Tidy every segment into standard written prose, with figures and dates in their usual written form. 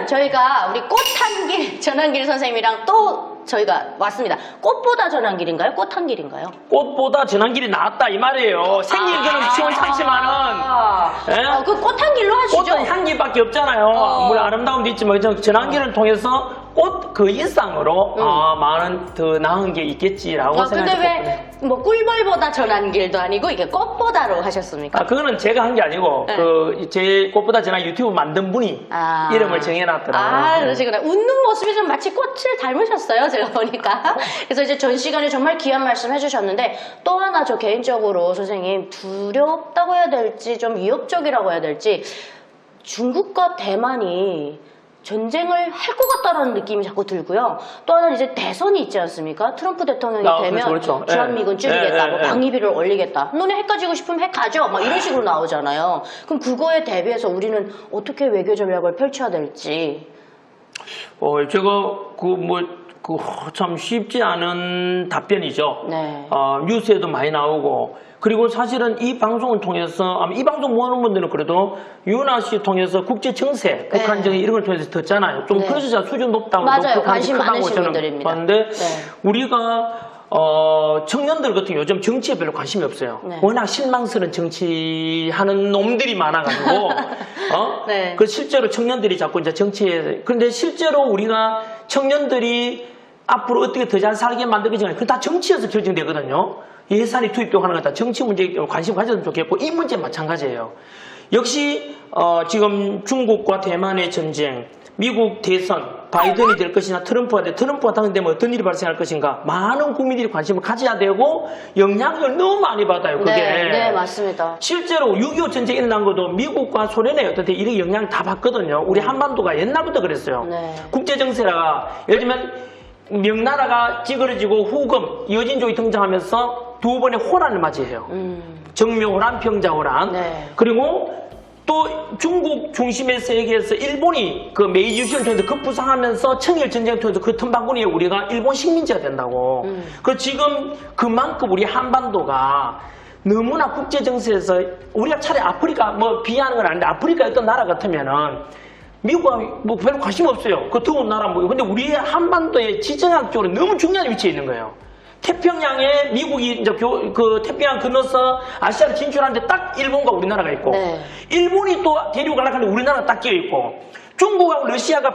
저희가 우리 꽃한길 전한길 선생님이랑 또 저희가 왔습니다. 꽃보다 전한길인가요? 꽃한길인가요? 꽃보다 전한길이 낫다 이 말이에요. 생긴 거는 시원찮지만은 예? 그 꽃한길로 하시죠. 꽃은 향기밖에 없잖아요. 물론 아름다움도 있지만 전한길을 통해서 꽃 그 일상으로 많은 더 나은 게 있겠지라고 근데 생각했거든요. 왜 뭐 꿀벌보다 전한길도 아니고 이게 꽃보다로 하셨습니까? 그거는 제가 한 게 아니고 네. 제 꽃보다 전한 유튜브 만든 분이 이름을 정해놨더라고요. 그러시구나. 웃는 모습이 좀 마치 꽃을 닮으셨어요, 제가 보니까. 그래서 이제 전 시간에 정말 귀한 말씀 해주셨는데 또 하나 저 개인적으로 선생님 두렵다고 해야 될지 좀 위협적이라고 해야 될지 중국과 대만이 전쟁을 할 것 같다라는 느낌이 자꾸 들고요. 또 하나는 이제 대선이 있지 않습니까? 트럼프 대통령이 되면 그렇죠. 주한미군 줄이겠다, 예, 뭐 예. 방위비를 올리겠다. 너네 핵가지고 싶으면 핵 가져, 막 이런 식으로 나오잖아요. 그럼 그거에 대비해서 우리는 어떻게 외교 전략을 펼쳐야 될지. 제가 참 쉽지 않은 답변이죠. 네. 뉴스에도 많이 나오고. 그리고 사실은 이 방송을 통해서, 아마 이 방송 보는 분들은 그래도 유나 씨 통해서 국제 정세, 북한 정세 이런 걸 통해서 듣잖아요. 좀 그래서 제가 수준 높다고, 맞아요. 관심 많으신 분들입니다. 봤는데 우리가 청년들 같은 경우 요즘 정치에 별로 관심이 없어요. 네. 워낙 실망스러운 정치하는 놈들이 많아가지고, 네. 그 실제로 청년들이 자꾸 이제 정치에, 그런데 실제로 우리가 청년들이 앞으로 어떻게 더 잘 살게 만들겠지, 그건 다 정치에서 결정되거든요. 예산이 투입되고 하는 건 다 정치 문제에 관심 가졌으면 좋겠고, 이 문제 마찬가지예요. 역시, 지금 중국과 대만의 전쟁, 미국 대선, 바이든이 될 것이냐, 트럼프가 당선되면 어떤 일이 발생할 것인가, 많은 국민들이 관심을 가져야 되고, 영향을 너무 많이 받아요, 그게. 네, 맞습니다. 실제로 6.25 전쟁이 일어난 것도 미국과 소련의 어떤 이런 영향을 다 받거든요. 우리 한반도가 옛날부터 그랬어요. 네. 국제정세가, 예를 들면, 명나라가 찌그러지고 후금, 여진족이 등장하면서 두 번의 호란을 맞이해요. 정묘호란, 평자호란. 네. 그리고 또 중국 중심의 세계에서 일본이 그 메이지 유신을 통해서 급부상하면서 청일전쟁을 통해서 그 틈바구니에 우리가 일본 식민지가 된다고. 그 지금 그만큼 우리 한반도가 너무나 국제정세에서 우리가 차라리 아프리카 뭐 비하하는 건 아닌데 아프리카 어떤 나라 같으면은 미국은 뭐 별로 관심 없어요. 그 더운 나라 뭐. 근데 우리의 한반도의 지정학적으로 너무 중요한 위치에 있는 거예요. 태평양에 미국이 이제 그 태평양 건너서 아시아를 진출하는데 딱 일본과 우리나라가 있고, 네. 일본이 또 데리고 가려고 하는데 우리나라가 딱 끼어 있고, 중국하고 러시아가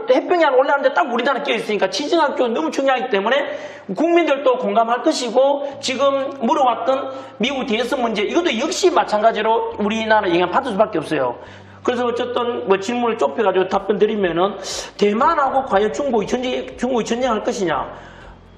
태평양 올라가는데 딱 우리나라 끼어 있으니까 지정학적으로 너무 중요하기 때문에 국민들도 공감할 것이고, 지금 물어왔던 미국 대선 문제, 이것도 역시 마찬가지로 우리나라 영향 받을 수밖에 없어요. 그래서 어쨌든 뭐 질문을 좁혀가지고 답변 드리면은 대만하고 과연 중국이 전쟁할 것이냐?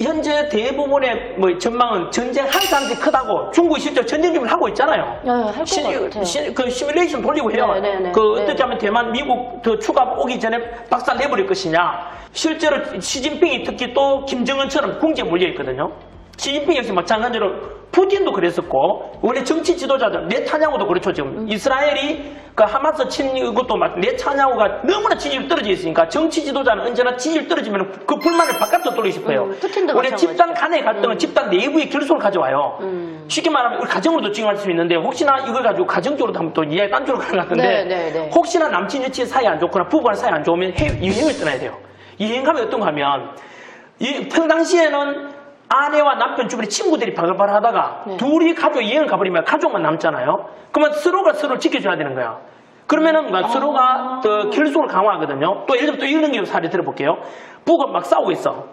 현재 대부분의 뭐 전망은 전쟁할 가능성이 크다고. 중국이 실제 전쟁 준비를 하고 있잖아요. 네, 할 것 같아요. 그 시뮬레이션 돌리고 해요. 네. 어떻게 하면 대만, 미국 더 추가 오기 전에 박살 내버릴 것이냐. 실제로 시진핑이 특히 또 김정은처럼 궁지에 몰려 있거든요. 시진핑 역시 마찬가지로 푸틴도 그랬었고, 원래 정치 지도자들, 네타냐후도 그렇죠. 지금 이스라엘이 그 하마스 친 이것도 네타냐후가 너무나 지지율 떨어져 있으니까 정치 지도자는 언제나 지지율 떨어지면 그 불만을 바깥으로 돌리고 싶어요. 푸틴도 원래 마찬가지죠. 집단 간의 갈등은 집단 내부의 결속을 가져와요. 쉽게 말하면 우리 가정으로도 적용할 수 있는데, 혹시나 이걸 가지고 가정적으로 하면 또 이야기 딴 쪽으로 가는 것 같은데, 네. 혹시나 남친 여친 사이 안 좋거나 부부간 사이 안 좋으면 여행을 떠나야 돼요. 여행 가면 어떤 거 하면, 평상시에는 아내와 남편 주변에 친구들이 바글바글 하다가 둘이 가족 여행을 가버리면 가족만 남잖아요. 그러면 서로가 서로를 지켜줘야 되는 거야. 그러면은 서로가 더 결속을 강화하거든요. 또 예를 들면 또 이런 경우 사례 들어볼게요. 부부가 막 싸우고 있어.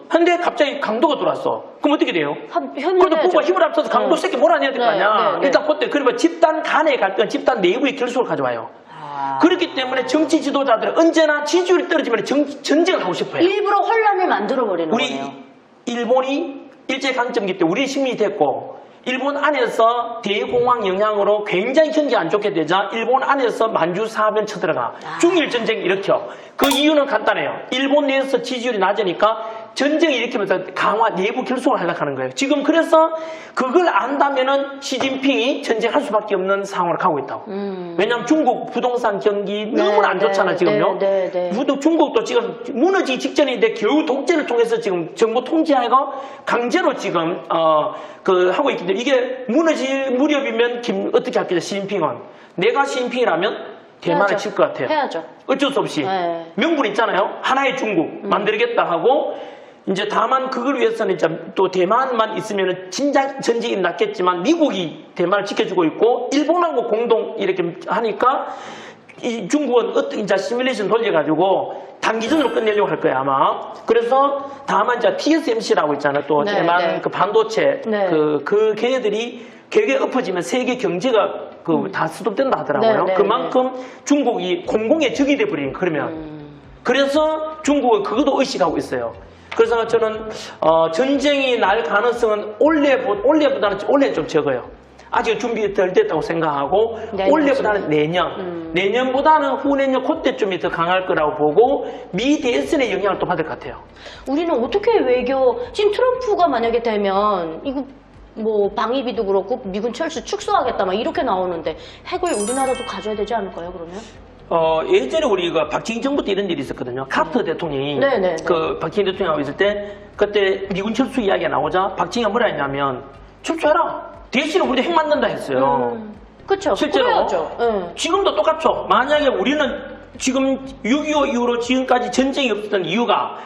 근데 갑자기 강도가 들어왔어. 그럼 어떻게 돼요? 그래도 부부가 힘을 합쳐서 강도 새끼 몰아내야 될 거 아니야. 일단 그때 그러면 집단 간의 갈등, 집단 내부의 결속을 가져와요. 그렇기 때문에 정치 지도자들은 언제나 지지율이 떨어지면 전쟁을 하고 싶어요. 일부러 혼란을 만들어버리는 우리 거예요. 일본이 일제강점기 때 우리 식민이 됐고, 일본 안에서 대공황 영향으로 굉장히 경기가 안 좋게 되자 일본 안에서 만주사변 쳐들어가 중일전쟁 일으켜. 그 이유는 간단해요. 일본 내에서 지지율이 낮으니까 전쟁을 일으키면서 강화 내부 결속을 하려고 하는 거예요. 지금 그래서 그걸 안다면은 시진핑이 전쟁할 수밖에 없는 상황으로 가고 있다고. 왜냐하면 중국 부동산 경기 너무나 안 좋잖아 지금요. 중국도 지금 무너지기 직전인데 겨우 독재를 통해서 지금 정부 통제하고 강제로 지금 하고 있기 때문에 이게 무너질 무렵이면 어떻게 할겠죠. 시진핑은 내가 시진핑이라면 대만을 해야죠. 칠 것 같아요. 해야죠. 어쩔 수 없이. 네. 명분 있잖아요. 하나의 중국 만들겠다 하고 이제 다만 그걸 위해서는 이제 또 대만만 있으면 진짜 전쟁이 났겠지만 미국이 대만을 지켜주고 있고 일본하고 공동 이렇게 하니까 이 중국은 어떤 이제 시뮬레이션 돌려가지고 단기전으로 끝내려고 할 거야 아마. 그래서 다만 이제 TSMC라고 있잖아요. 또 네, 대만 네. 그 반도체 네. 그 걔네들이 계획이 엎어지면 세계 경제가 다 스톱된다 하더라고요. 네, 네, 그만큼 중국이 공공의 적이 돼버린 그러면. 그래서 중국은 그것도 의식하고 있어요. 그래서 저는 전쟁이 날 가능성은 올해보다는 올해는 좀 적어요. 아직 준비 덜 됐다고 생각하고 내년 올해보다는 내년, 내년보다는 후내년 그때쯤이 더 강할 거라고 보고 미 대선의 영향을 또 받을 것 같아요. 우리는 어떻게 외교 지금 트럼프가 만약에 되면 이거 뭐 방위비도 그렇고 미군 철수 축소하겠다 막 이렇게 나오는데 핵을 우리나라도 가져야 되지 않을까요 그러면? 예전에 우리가 박정희 정부 때 이런 일이 있었거든요. 카터 대통령이 네네. 그 박정희 대통령하고 있을 때 그때 미군 철수 이야기가 나오자 박정희가 뭐라 했냐면 철수해라. 대신에 우리도 핵 만든다 했어요. 그렇죠. 실제로 그래야죠. 네. 지금도 똑같죠. 만약에 우리는 지금 6.25 이후로 지금까지 전쟁이 없었던 이유가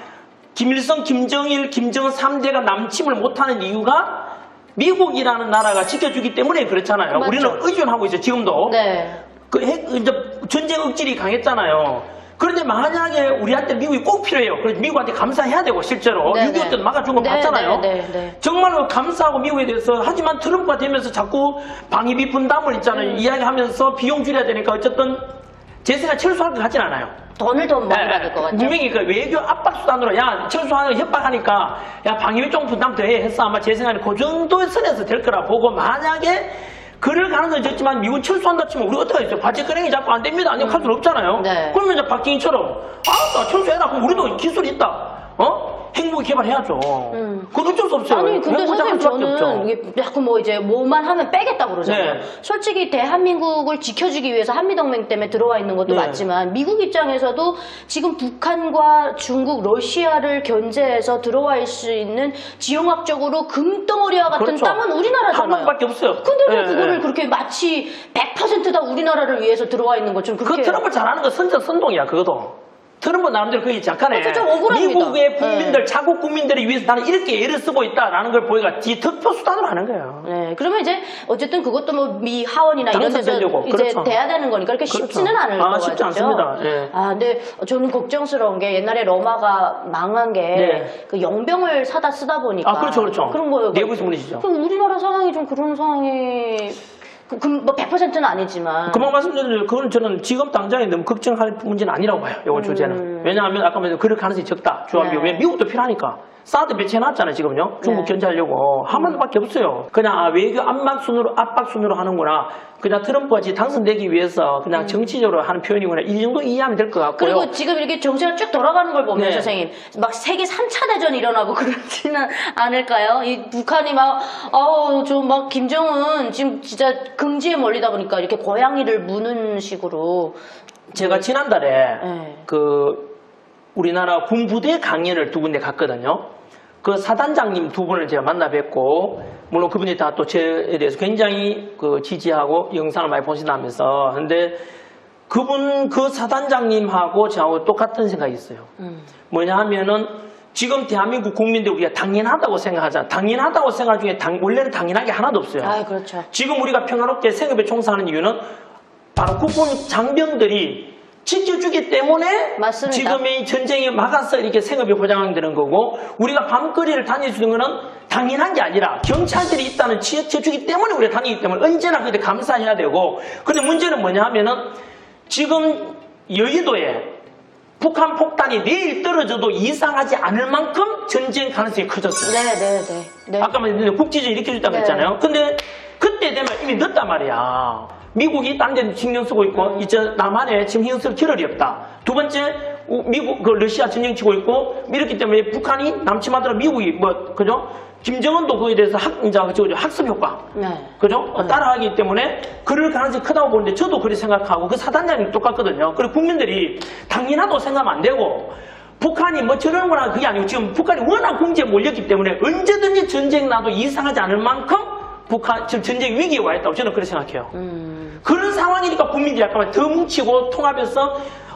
김일성, 김정일, 김정은 3대가 남침을 못하는 이유가 미국이라는 나라가 지켜주기 때문에 그렇잖아요. 맞죠. 우리는 의존하고 있어요. 지금도. 네. 그 이제 전쟁 억질이 강했잖아요. 그런데 만약에 우리한테 미국이 꼭 필요해요. 그래서 미국한테 감사해야 되고 실제로 네, 6.25 때 네. 막아준 거 네, 봤잖아요. 네, 네, 네. 정말로 감사하고 미국에 대해서 하지만 트럼프가 되면서 자꾸 방위비 분담을 있잖아요. 이야기하면서 비용 줄여야 되니까 어쨌든 제세가 철수할 것 같진 않아요. 돈을 더 많이 받을 것 같죠. 분명히 그 외교 압박 수단으로 야 철수하는 거 협박하니까 야 방위비 좀 분담 더 해 했어 아마 제 생각에는 그 정도의 선에서 될 거라 보고 만약에 그럴 가능성이 적지만 미군 철수한다 치면 우리 어떻게 하겠어요? 바제크랭이 자꾸 안 됩니다. 아니면 할 수는 없잖아요. 네. 그러면 이제 박정희처럼 알았다 철수해라. 그럼 우리도 기술이 있다. 핵무기 개발해야죠. 그건 어쩔 수 없어요. 아니 근데 핵무기 선생님 할 수밖에 없죠. 저는 이게 자꾸 뭐 이제 뭐만 하면 빼겠다고 그러잖아요. 네. 솔직히 대한민국을 지켜주기 위해서 한미동맹 때문에 들어와 있는 것도 네. 맞지만 미국 입장에서도 지금 북한과 중국, 러시아를 견제해서 들어와 있을 수 있는 지형학적으로 금덩어리와 같은 그렇죠. 땅은 우리나라잖아요. 한 번밖에 없어요. 근데 왜 네, 그거를 네. 그렇게 마치 100%다 우리나라를 위해서 들어와 있는 것처럼 그 그렇게 트럼프 잘하는 거 선동이야 그것도. 트럼프 나름대로 그게 약간의 그렇죠, 좀 억울합니다. 미국의 국민들, 네. 자국 국민들을 위해서 나는 이렇게 애를 쓰고 있다라는 걸 보여가 지 득표 수단으로 하는 거예요. 네, 그러면 이제 어쨌든 그것도 뭐 미 하원이나 이런 데서 당선되려고. 이제 그렇죠. 돼야 되는 거니까 그렇게 쉽지는 않을 것 같죠. 쉽지 않습니다. 예. 아, 근데 저는 걱정스러운 게 옛날에 로마가 망한 게 네. 그 영병을 사다 쓰다 보니까 아, 그렇죠, 그렇죠. 그런 거예요. 내부에서 문제시죠. 그럼 우리나라 상황이 좀 그런 상황이 뭐 100%는 아니지만 그만 말씀드린 그건 저는 지금 당장에 너무 걱정할 문제는 아니라고 봐요. 이거 주제는. 왜냐하면 아까 말했던 그럴 가능성이 적다. 중앙비 네. 왜 미국도 필요하니까. 사드 배치해놨잖아요 지금요. 중국 네. 견제하려고 한 번밖에 없어요. 그냥 외교 압박순으로 하는구나. 그냥 트럼프가 당선되기 위해서 그냥 정치적으로 하는 표현이구나. 이 정도 이해하면 될 것 같고요. 그리고 지금 이렇게 정치가 쭉 돌아가는 걸 보면 네. 선생님 막 세계 3차 대전이 일어나고 그러지는 않을까요? 이 북한이 막 좀 막 김정은 지금 진짜 긍지에 몰리다 보니까 이렇게 고양이를 무는 식으로 제가 지난달에 네. 그 우리나라 군부대 강연을 두 군데 갔거든요. 그 사단장님 두 분을 제가 만나 뵙고 물론 그분이 다 또 저에 대해서 굉장히 그 지지하고 영상을 많이 보신다면서 근데 그분 그 사단장님하고 저하고 똑같은 생각이 있어요. 뭐냐 하면은 지금 대한민국 국민들 우리가 당연하다고 생각하잖아. 당연하다고 생각 중에 원래는 당연한 게 하나도 없어요. 아, 그렇죠. 지금 우리가 평화롭게 생업에 종사하는 이유는 바로 국군 장병들이 지켜주기 때문에 맞습니다. 지금의 전쟁이 막아서 이렇게 생업이 보장되는 거고 우리가 밤거리를 다니주는 거는 당연한 게 아니라 경찰들이 있다는 지켜주기 때문에 우리가 다니기 때문에 언제나 그때 감사해야 되고 근데 문제는 뭐냐 하면은 지금 여의도에 북한 폭탄이 내일 떨어져도 이상하지 않을 만큼 전쟁 가능성이 커졌어요. 네. 아까 말했는데 국지전이 이렇게 됐다고 했잖아요. 근데 그때 되면 이미 늦단 말이야. 미국이 딴 데 신경 쓰고 있고 이제 남한에 지금 신경 쓸 겨를이 없다. 두 번째 미국 러시아 전쟁 치고 있고 이렇기 때문에 북한이 남침하더라 미국이 그죠? 김정은도 그에 대해서 학습 효과 네. 그죠? 따라하기 때문에 그럴 가능성이 크다고 보는데 저도 그렇게 생각하고 그 사단장님 똑같거든요. 그리고 국민들이 당연하다고 생각하면 안 되고 북한이 뭐 저런 거나 그게 아니고 지금 북한이 워낙 궁지에 몰렸기 때문에 언제든지 전쟁 나도 이상하지 않을 만큼 북한 지금 전쟁 위기에 와 있다고 저는 그렇게 생각해요. 그런 상황이니까 국민들이 약간 더 뭉치고 통합해서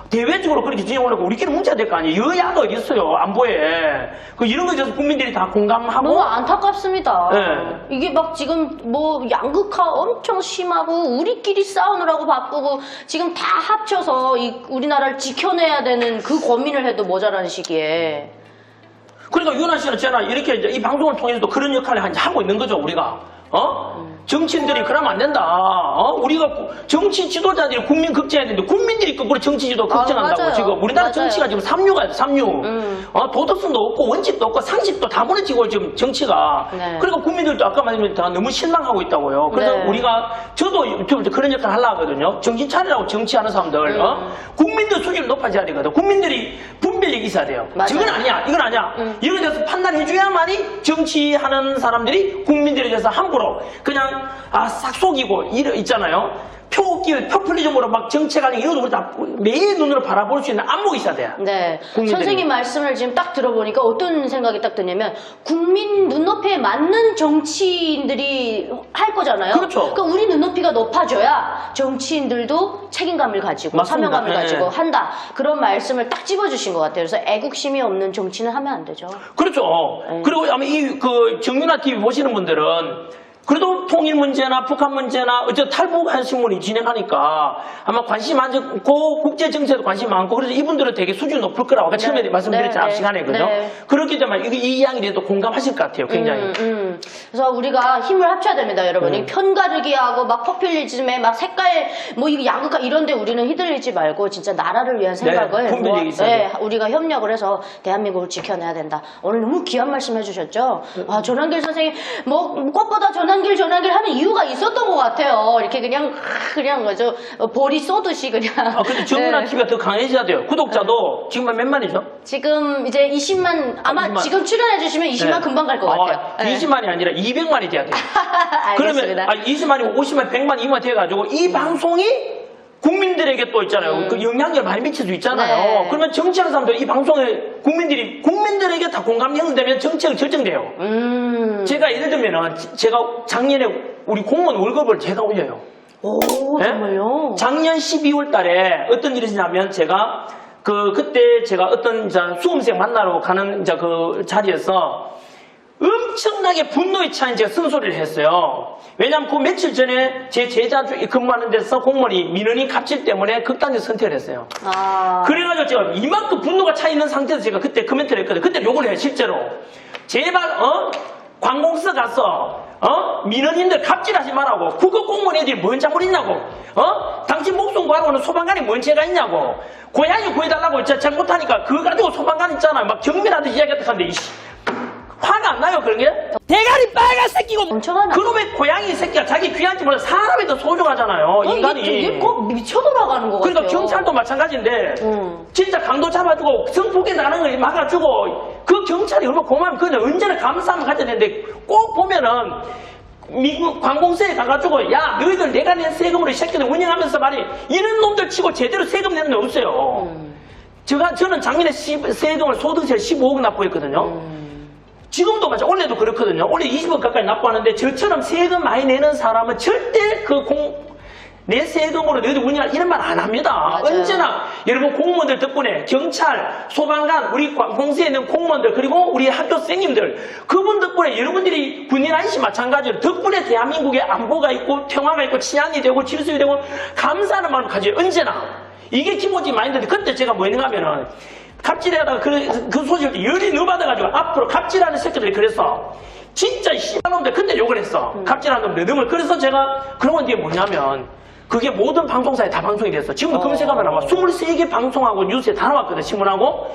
대외적으로 그렇게 진행하려고 우리끼리 뭉쳐야 될 거 아니에요. 여야가 어디 있어요. 안보에. 이런 거에 대해서 국민들이 다 공감하고. 너무 안타깝습니다. 네. 이게 막 지금 뭐 양극화 엄청 심하고 우리끼리 싸우느라고 바쁘고 지금 다 합쳐서 우리나라를 지켜내야 되는 그 고민을 해도 모자라는 시기에. 그러니까 윤아 씨는 제가 이렇게 이제 이 방송을 통해서도 그런 역할을 하고 있는 거죠, 우리가. 정치인들이 그러면 안 된다. 우리가 정치 지도자들이 국민 걱정해야 되는데 국민들이 거꾸로 정치 지도 걱정한다고 맞아요. 지금 우리나라 맞아요. 정치가 지금 삼류가 삼류. 도덕성도 없고 원칙도 없고 상식도 다 무너지고 지금 정치가. 네. 그러니까 국민들도 아까 말씀드린 다 너무 실망하고 있다고요. 그래서 네. 우리가 저도 좀 그런 역할을 하려고 하거든요. 정신 차리라고 정치하는 사람들. 국민들 수준이 높아져야 되거든. 국민들이 분별력이 있어야 돼요. 맞아요. 저건 아니야, 이건 아니야. 이런 데서 판단해줘야만이 정치하는 사람들이 국민들에 대해서 함부로 그냥 싹 속이고 있잖아요. 표퓰리즘으로 막 정책하는 이런 거 다 매일 눈으로 바라볼 수 있는 안목이 있어야 돼요. 네. 국민들이. 선생님 말씀을 지금 딱 들어보니까 어떤 생각이 딱 드냐면 국민 눈높이에 맞는 정치인들이 할 거잖아요. 그렇죠. 그러니까 우리 눈높이가 높아져야 정치인들도 책임감을 가지고 맞습니다. 사명감을 네. 가지고 한다. 그런 말씀을 딱 집어주신 것 같아요. 그래서 애국심이 없는 정치는 하면 안 되죠. 그렇죠. 그리고 아마 정윤아 TV 보시는 분들은 그래도 통일 문제나 북한 문제나 어쨌든 탈북하신 분이 진행하니까 아마 관심 많고 국제 정세도 관심 많고 그래서 이분들은 되게 수준이 높을 거라고 아까 처음에 말씀드렸잖아요. 앞 시간에 그죠? 네. 그렇기 때문에 이 이야기에도 공감하실 것 같아요. 굉장히. 그래서 우리가 힘을 합쳐야 됩니다, 여러분. 이 편가르기하고 막 포퓰리즘에 막 색깔 뭐 이거 양극화 이런데 우리는 휘둘리지 말고 진짜 나라를 위한 생각을 분별력이 있어야 돼요. 우리가 협력을 해서 대한민국을 지켜내야 된다. 오늘 너무 귀한 말씀 해주셨죠. 전환길 선생님 뭐 꽃보다 전환길 하는 이유가 있었던 것 같아요. 이렇게 그냥 뭐죠 볼이 쏘듯이 그냥. 근데 정윤아 네. TV가 더 강해져야 돼요. 구독자도 지금 몇 만이죠? 지금 이제 20만 아마 20만. 지금 출연해 주시면 20만 금방 갈 것 같아요. 네. 20만이 아니라 200만이 돼야 돼요. 그러면 알겠습니다. 20만이고 50만, 100만, 2만 돼가지고 이 방송이 국민들에게 또 있잖아요. 그 영향력을 많이 미칠 수 있잖아요. 네. 그러면 정치하는 사람들 이 방송에 국민들에게 다 공감이 형성되면 정책이 결정돼요. 제가 예를 들면은 제가 작년에 우리 공무원 월급을 제가 올려요. 오, 네? 정말요? 작년 12월 달에 어떤 일이 있었냐면 제가 그때 제가 어떤 수험생 만나러 가는 그 자리에서 엄청나게 분노에 차인 제가 쓴소리를 했어요. 왜냐하면 그 며칠 전에 제 제자 중에 근무하는 데서 공무원이 민원인 갑질 때문에 극단적 선택을 했어요. 그래가지고 제가 이만큼 분노가 차 있는 상태에서 제가 그때 코멘트를 했거든요. 그때 욕을 해요, 실제로. 제발, 관공서 가서, 민원인들 갑질하지 말라고. 국어 공무원 애들이 뭔 잘못 있냐고. 당신 목숨 구하러오는 소방관이 뭔 죄가 있냐고. 고양이 구해달라고 잘못하니까 그거 가지고 소방관 있잖아요. 막 경멸하듯이 이야기했다는데, 화가 안 나요, 그런 게? 대가리 빨간 새끼고! 엄청 화나. 그놈의 고양이 새끼가 자기 귀한 집보다 사람이 더 소중하잖아요, 인간이. 이게 꼭 미쳐 돌아가는 것 그러니까 같아요. 경찰도 마찬가지인데, 진짜 강도 잡아주고, 성폭행 나가는 걸 막아주고, 그 경찰이 얼마나 고마우면 그건 언제나 감사함을 가져야 되는데, 꼭 보면은, 미국 관공서에 가가지고, 야, 너희들 내가 낸 세금으로 이 새끼들 운영하면서 말이, 이런 놈들 치고 제대로 세금 내는 놈 없어요. 저는 작년에 세금을 소득세를 15억 납부했거든요. 지금도 마찬가지, 올해도 그렇거든요. 올해 20억 가까이 납부하는데 저처럼 세금 많이 내는 사람은 절대 내 세금으로 너희들 운영할 이런 말 안 합니다. 맞아요. 언제나 여러분 공무원들 덕분에 경찰, 소방관, 우리 공세에 있는 공무원들 그리고 우리 학교 선생님들 그분 덕분에 여러분들이 군인 아저씨 마찬가지로 덕분에 대한민국에 안보가 있고 평화가 있고 치안이 되고 질서가 되고 감사하는 마음을 가져요. 언제나. 이게 기본적인 마인드인데 그때 제가 뭐 했는가 하면은 갑질하다가 그 소식을 열이 넣어 받아가지고 앞으로 갑질하는 새끼들이 그랬어. 진짜 씨발 놈들 그때 욕을 했어. 갑질하는 놈들 놈을. 그래서 제가 그런 건 이게 뭐냐면 그게 모든 방송사에 다 방송이 됐어. 지금도 검색하면 아마 23개 방송하고 뉴스에 다 나왔거든, 신문하고.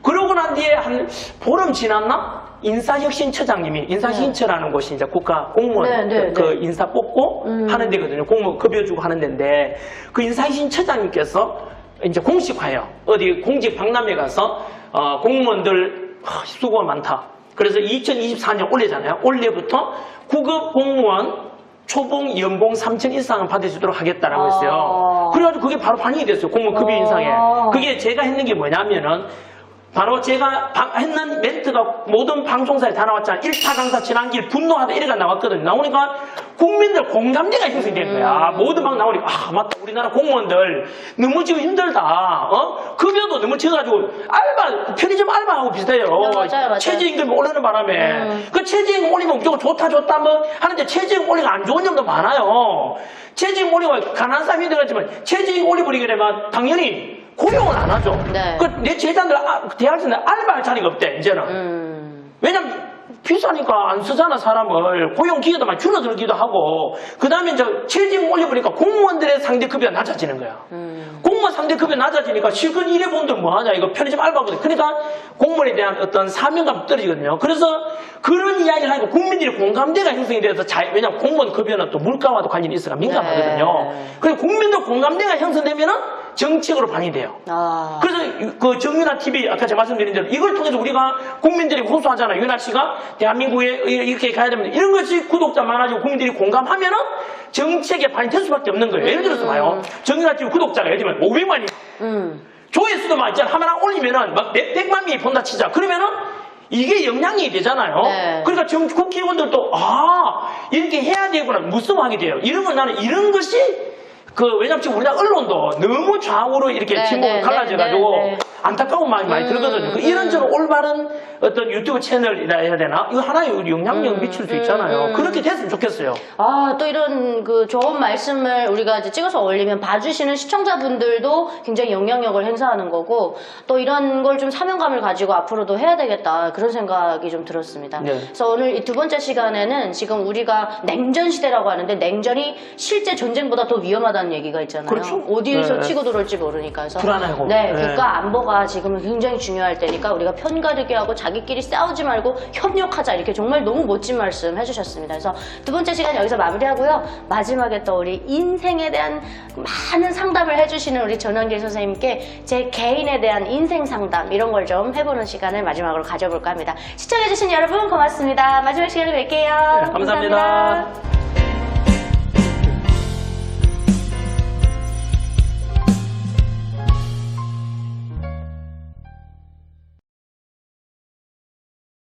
그러고 난 뒤에 한 보름 지났나? 인사혁신처장님이 인사혁신처라는 곳이 이제 국가 공무원 인사 뽑고 하는 데거든요. 공무원 급여주고 하는 데인데 그 인사혁신처장님께서 이제 공식화해요. 어디 공직 박람회 가서 공무원들 수고가 많다. 그래서 2024년 올해잖아요. 올해부터 9급 공무원 초봉 연봉 3천 이상은 받을 수 있도록 하겠다라고 했어요. 그래가지고 그게 바로 반영이 됐어요. 공무원 급여 인상에. 그게 제가 했는 게 뭐냐면은 바로 제가 했는 멘트가 모든 방송사에 다 나왔잖아요. 1차 강사 지난 길 분노하다 이래가 나왔거든요. 나오니까 국민들 공감대가 형성된 거야. 모든 방 나오니까 아 맞다 우리나라 공무원들 너무 지금 힘들다. 급여도 너무 적어가지고 편의점 알바하고 비슷해요. 맞아요. 최저임금이 오르는 바람에 그 최저임금 올리면 무조건 좋다 뭐 하는데 최저임금 올리가 안 좋은 점도 많아요. 최저임금 올리가 가난한 사람이 힘들었지만 최저임금 올려버리게 되면 당연히 고용을 안 하죠. 네. 내 제자들 대학생들 알바할 자리가 없대 이제는. 왜냐면 비싸니까 안 쓰잖아 사람을. 고용 기회도 많이 줄어들기도 하고 그 다음에 이제 최저임금 올려버리니까 공무원들의 상대급여가 낮아지는 거야. 공무원 상대급여 낮아지니까 실컷 일해본들 뭐하냐 이거 편의점 알바거든. 그러니까 공무원에 대한 어떤 사명감이 떨어지거든요. 그래서 그런 이야기를 하니까 국민들이 공감대가 형성이 돼서 왜냐면 공무원 급여는 또 물가와도 관련이 있어서 민감하거든요. 그래서 국민들 공감대가 형성되면은 정책으로 반영이 돼요. 그래서 그 정윤아 TV 아까 제가 말씀드린 대로 이걸 통해서 우리가 국민들이 호소하잖아요. 윤아 씨가 대한민국에 이렇게 가야 됩니다. 이런 것이 구독자 많아지고 국민들이 공감하면은 정책에 반영될 수밖에 없는 거예요. 예를 들어서 봐요. 정윤아 TV 구독자가 예를 들면 500만이 조회수도 막 있잖아. 하나 올리면은 막 100만 명이 본다 치자. 그러면은 이게 영향이 되잖아요. 네. 그러니까 지금 국회의원들도 이렇게 해야 되구나 무서워하게 돼요. 이런 걸 나는 이런 것이 왜냐면 지금 우리나라 언론도 너무 좌우로 이렇게 진보가 갈라져가지고 안타까운 마음이 많이 들거든요. 이런저런 올바른 어떤 유튜브 채널이라 해야 되나? 이거 하나의 영향력을 미칠 수 있잖아요. 그렇게 됐으면 좋겠어요. 또 이런 좋은 말씀을 우리가 이제 찍어서 올리면 봐주시는 시청자분들도 굉장히 영향력을 행사하는 거고 또 이런 걸 좀 사명감을 가지고 앞으로도 해야 되겠다 그런 생각이 좀 들었습니다. 네. 그래서 오늘 이 두 번째 시간에는 지금 우리가 냉전 시대라고 하는데 냉전이 실제 전쟁보다 더 위험하다는 얘기가 있잖아요. 그렇죠. 어디에서 치고 들어올지 모르니까. 그래서 불안하고. 네, 국가 안보가 지금은 굉장히 중요할 때니까 우리가 편가르기 하고 자기끼리 싸우지 말고 협력하자 이렇게 정말 너무 멋진 말씀 해주셨습니다. 그래서 두 번째 시간 여기서 마무리하고요. 마지막에 또 우리 인생에 대한 많은 상담을 해주시는 우리 전원길 선생님께 제 개인에 대한 인생 상담 이런 걸 좀 해보는 시간을 마지막으로 가져볼까 합니다. 시청해주신 여러분 고맙습니다. 마지막 시간에 뵐게요. 감사합니다.